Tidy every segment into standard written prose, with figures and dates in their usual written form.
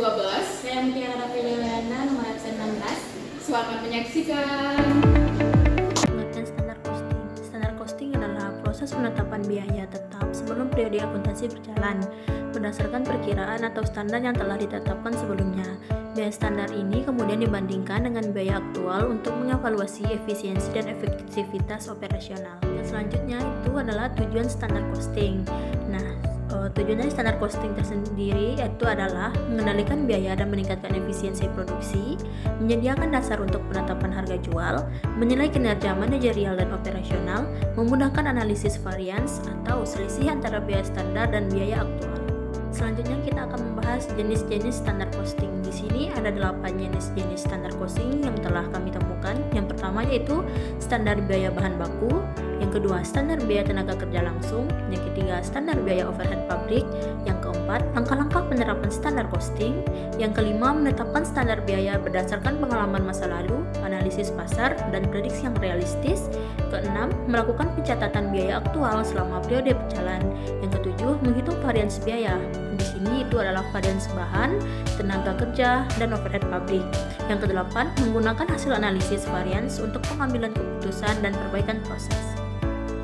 12. Saya Mutiara Piliwana, nomor absen 16. Selamat menyaksikan. Pengertian standar costing. Standar costing adalah proses penetapan biaya tetap sebelum periode akuntansi berjalan berdasarkan perkiraan atau standar yang telah ditetapkan sebelumnya. Biaya standar ini kemudian dibandingkan dengan biaya aktual untuk mengevaluasi efisiensi dan efektivitas operasional. Yang selanjutnya itu adalah tujuan standar costing. Tujuan dari standar costing tersendiri yaitu adalah mengendalikan biaya dan meningkatkan efisiensi produksi, menyediakan dasar untuk penetapan harga jual, menilai kinerja manajerial dan operasional, memudahkan analisis varians atau selisih antara biaya standar dan biaya aktual. Selanjutnya kita akan membahas jenis-jenis standar costing. Di sini ada 8 jenis standar costing yang telah kami temukan. Yang pertama yaitu standar biaya bahan baku, yang kedua standar biaya tenaga kerja langsung, yang ketiga standar biaya overhead pabrik, yang keempat langkah-langkah penerapan standar costing, yang kelima menetapkan standar biaya berdasarkan pengalaman masa lalu, analisis pasar, dan prediksi yang realistis, keenam melakukan pencatatan biaya aktual selama periode berjalan, yang ketujuh menghitung varians biaya. Di sini itu adalah varians bahan, tenaga kerja, dan overhead pabrik. Yang kedelapan menggunakan hasil analisis varians untuk pengambilan keputusan dan perbaikan proses.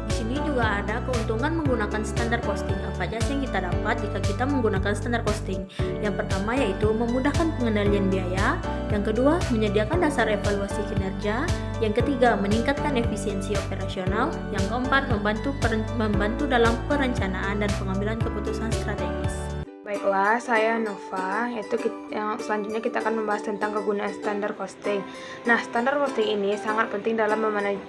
Di sini juga ada keuntungan menggunakan standar costing. Apa aja sih yang kita dapat jika kita menggunakan standar costing? Yang pertama yaitu memudahkan pengendalian biaya, yang kedua menyediakan dasar evaluasi kinerja, yang ketiga meningkatkan efisiensi operasional, yang keempat membantu dalam perencanaan dan pengambilan keputusan strategis. Baiklah, saya Nova. Yang selanjutnya kita akan membahas tentang kegunaan standar costing. Nah, standar costing ini sangat penting dalam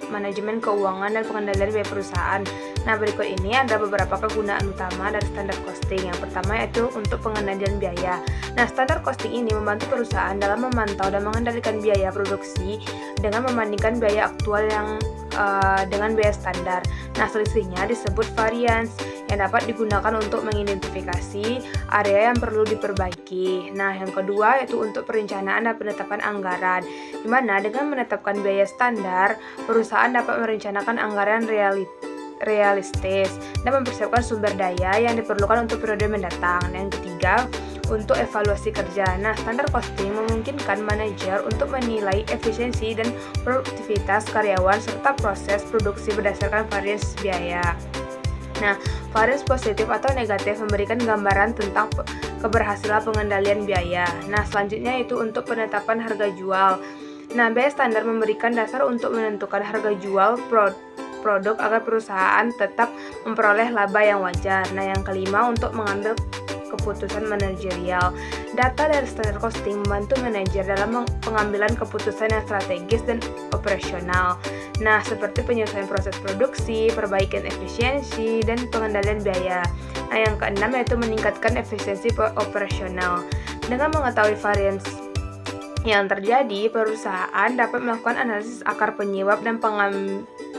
manajemen keuangan dan pengendalian biaya perusahaan. Nah, berikut ini ada beberapa kegunaan utama dari standar costing. Yang pertama yaitu untuk pengendalian biaya. Nah, standar costing ini membantu perusahaan dalam memantau dan mengendalikan biaya produksi dengan membandingkan biaya aktual dengan biaya standar. Nah, selisihnya disebut variance yang dapat digunakan untuk mengidentifikasi area yang perlu diperbaiki. Nah, yang kedua yaitu untuk perencanaan dan penetapan anggaran, di mana dengan menetapkan biaya standar, perusahaan dapat merencanakan anggaran realistis dan mempersiapkan sumber daya yang diperlukan untuk periode mendatang. Yang ketiga, untuk evaluasi kerja. Nah, standar costing memungkinkan manajer untuk menilai efisiensi dan produktivitas karyawan serta proses produksi berdasarkan varians biaya. Nah, varians positif atau negatif memberikan gambaran tentang keberhasilan pengendalian biaya. Nah, selanjutnya itu untuk penetapan harga jual. Nah, biaya standar memberikan dasar untuk menentukan harga jual produk agar perusahaan tetap memperoleh laba yang wajar. Nah, yang kelima untuk mengambil keputusan manajerial. Data dari standar costing membantu manajer dalam pengambilan keputusan yang strategis dan operasional. Nah, seperti penyelesaian proses produksi, perbaikan efisiensi, dan pengendalian biaya. Nah, yang keenam yaitu meningkatkan efisiensi operasional. Dengan mengetahui varians yang terjadi, perusahaan dapat melakukan analisis akar penyebab dan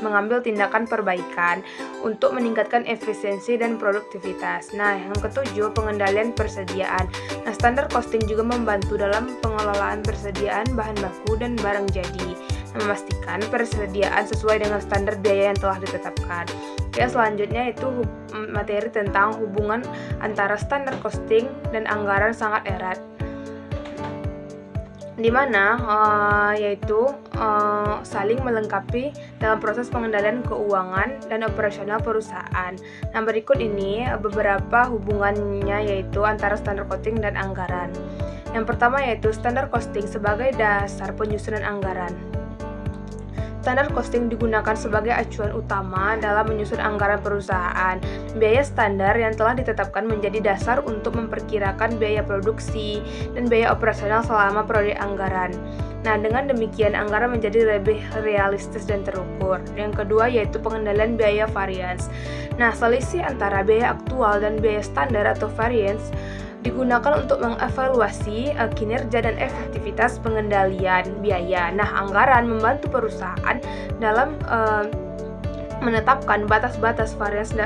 mengambil tindakan perbaikan untuk meningkatkan efisiensi dan produktivitas. Nah, yang ketujuh, pengendalian persediaan. Nah, standar costing juga membantu dalam pengelolaan persediaan bahan baku dan barang jadi, memastikan persediaan sesuai dengan standar biaya yang telah ditetapkan. Selanjutnya itu materi tentang hubungan antara standar costing dan anggaran sangat erat, di mana saling melengkapi dalam proses pengendalian keuangan dan operasional perusahaan. Nah, berikut ini beberapa hubungannya yaitu antara standar costing dan anggaran. Yang pertama yaitu standar costing sebagai dasar penyusunan anggaran. Standar costing digunakan sebagai acuan utama dalam menyusun anggaran perusahaan. Biaya standar yang telah ditetapkan menjadi dasar untuk memperkirakan biaya produksi dan biaya operasional selama periode anggaran. Nah, dengan demikian anggaran menjadi lebih realistis dan terukur. Yang kedua yaitu pengendalian biaya varians. Nah, selisih antara biaya aktual dan biaya standar atau variance digunakan untuk mengevaluasi kinerja dan efektivitas pengendalian biaya. Nah, anggaran membantu perusahaan dalam menetapkan batas-batas varians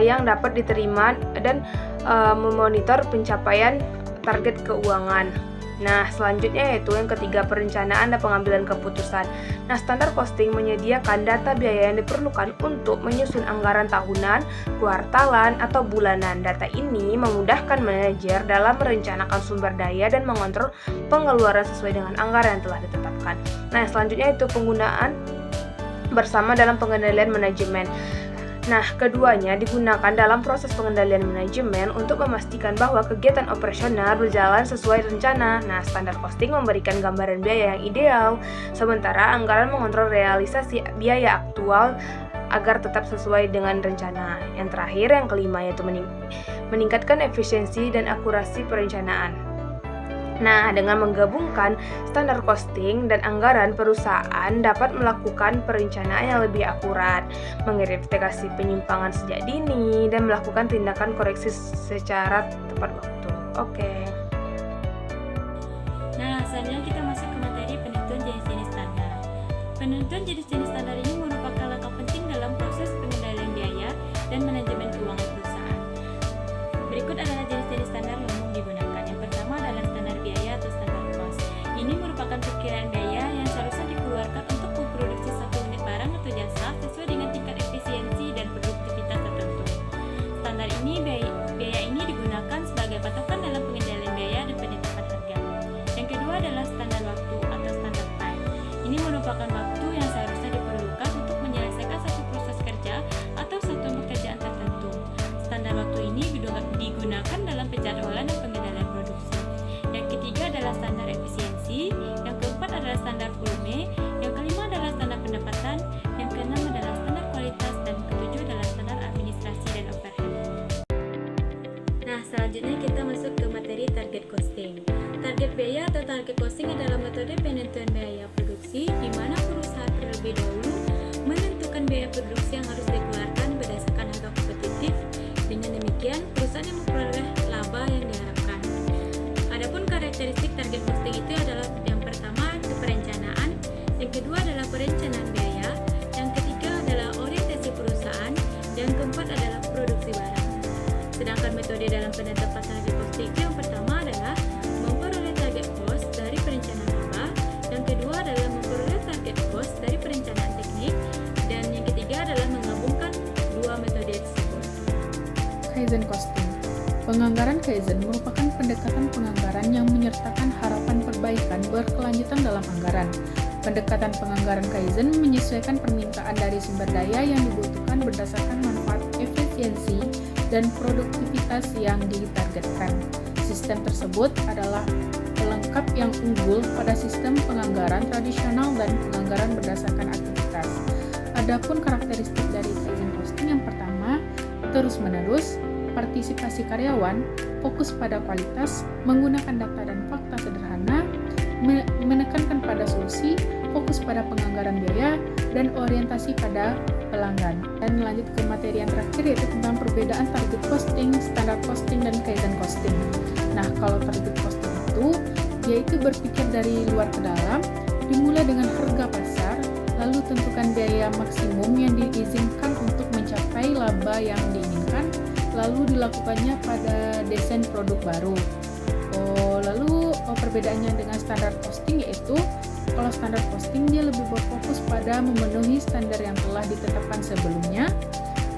yang dapat diterima dan memonitor pencapaian target keuangan. Nah, selanjutnya yaitu yang ketiga, perencanaan dan pengambilan keputusan. Nah, standar costing menyediakan data biaya yang diperlukan untuk menyusun anggaran tahunan, kuartalan, atau bulanan. Data ini memudahkan manajer dalam merencanakan sumber daya dan mengontrol pengeluaran sesuai dengan anggaran yang telah ditetapkan. Nah, selanjutnya itu penggunaan bersama dalam pengendalian manajemen. Nah, keduanya digunakan dalam proses pengendalian manajemen untuk memastikan bahwa kegiatan operasional berjalan sesuai rencana. Nah, standar costing memberikan gambaran biaya yang ideal, sementara anggaran mengontrol realisasi biaya aktual agar tetap sesuai dengan rencana. Yang terakhir, yang kelima, yaitu meningkatkan efisiensi dan akurasi perencanaan. Nah, dengan menggabungkan standar costing dan anggaran, perusahaan dapat melakukan perencanaan yang lebih akurat, mengidentifikasi penyimpangan sejak dini, dan melakukan tindakan koreksi secara tepat waktu. Oke. Nah, selanjutnya kita masuk ke materi penentuan jenis-jenis standar. Penentuan jenis-jenis standar ini merupakan langkah penting dalam proses pengendalian biaya dan manajemen keuangan perusahaan. Berikut adalah jenis-jenis standar yang umum digunakan. Yang pertama adalah standar biaya atau standar cost. Ini merupakan perkiraan biaya yang seharusnya dikeluarkan untuk memproduksi satu unit barang atau jasa sesuai dengan tingkat efisiensi dan produktivitas tertentu. Standar ini biaya ini digunakan sebagai patokan dalam pengendalian biaya dan penetapan harga. Yang kedua adalah standar waktu atau standar time. Ini merupakan waktu yang seharusnya diperlukan untuk menyelesaikan satu proses kerja atau satu pekerjaan tertentu. Standar waktu ini digunakan dalam penjadwalan dan pengendalian produksi. Yang ketiga adalah standar efisiensi, yang keempat adalah standar volume, yang kelima adalah standar pendapatan, yang keenam adalah standar kualitas, dan ketujuh adalah standar administrasi dan overhead. Nah, selanjutnya kita masuk ke materi target costing. Target biaya atau target costing adalah metode penentuan biaya produksi di mana perusahaan terlebih dahulu menentukan biaya produksi yang harus dikeluarkan berdasarkan harga kompetitif. Dengan demikian, perusahaan yang memperoleh laba yang diharapkan. Adapun karakteristik target costing itu adalah yang pertama itu perencanaan, yang kedua adalah perencanaan biaya, yang ketiga adalah orientasi perusahaan, dan keempat adalah produksi barang. Sedangkan metode dalam penetapan target costing itu yang pertama adalah memperoleh target cost dari perencanaan laba, yang kedua adalah memperoleh target cost dari perencanaan teknik, dan yang ketiga adalah menggabungkan dua metode tersebut. Kaizen costing. Penganggaran Kaizen merupakan pendekatan penganggaran yang menyertakan harapan perbaikan berkelanjutan dalam anggaran. Pendekatan penganggaran Kaizen menyesuaikan permintaan dari sumber daya yang dibutuhkan berdasarkan manfaat efisiensi dan produktivitas yang ditargetkan. Sistem tersebut adalah pelengkap yang unggul pada sistem penganggaran tradisional dan penganggaran berdasarkan aktivitas. Adapun karakteristik dari Kaizen costing yang pertama, terus-menerus, partisipasi karyawan, fokus pada kualitas, menggunakan data dan fakta sederhana, menekankan pada solusi, fokus pada penganggaran biaya, dan orientasi pada pelanggan. Dan lanjut ke materi yang terakhir yaitu tentang perbedaan target costing, standar costing, dan Kaizen costing. Nah, kalau target costing itu, yaitu berpikir dari luar ke dalam, dimulai dengan harga pasar, lalu tentukan biaya maksimum yang diizinkan untuk mencapai laba yang diinginkan, lalu dilakukannya pada desain produk baru. Lalu perbedaannya dengan standar costing yaitu kalau standar costing dia lebih berfokus pada memenuhi standar yang telah ditetapkan sebelumnya.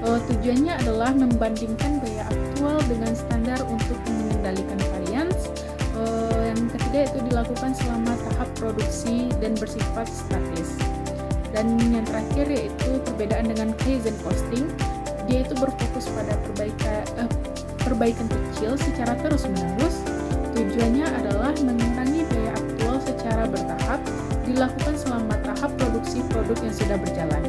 Tujuannya adalah membandingkan biaya aktual dengan standar untuk mengendalikan varians. Yang ketiga itu dilakukan selama tahap produksi dan bersifat statis. Dan yang terakhir yaitu perbedaan dengan Kaizen costing, dia itu berfokus pada perbaikan kecil secara terus-menerus. Tujuannya adalah mengurangi biaya aktual secara bertahap, dilakukan selama tahap produksi produk yang sudah berjalan.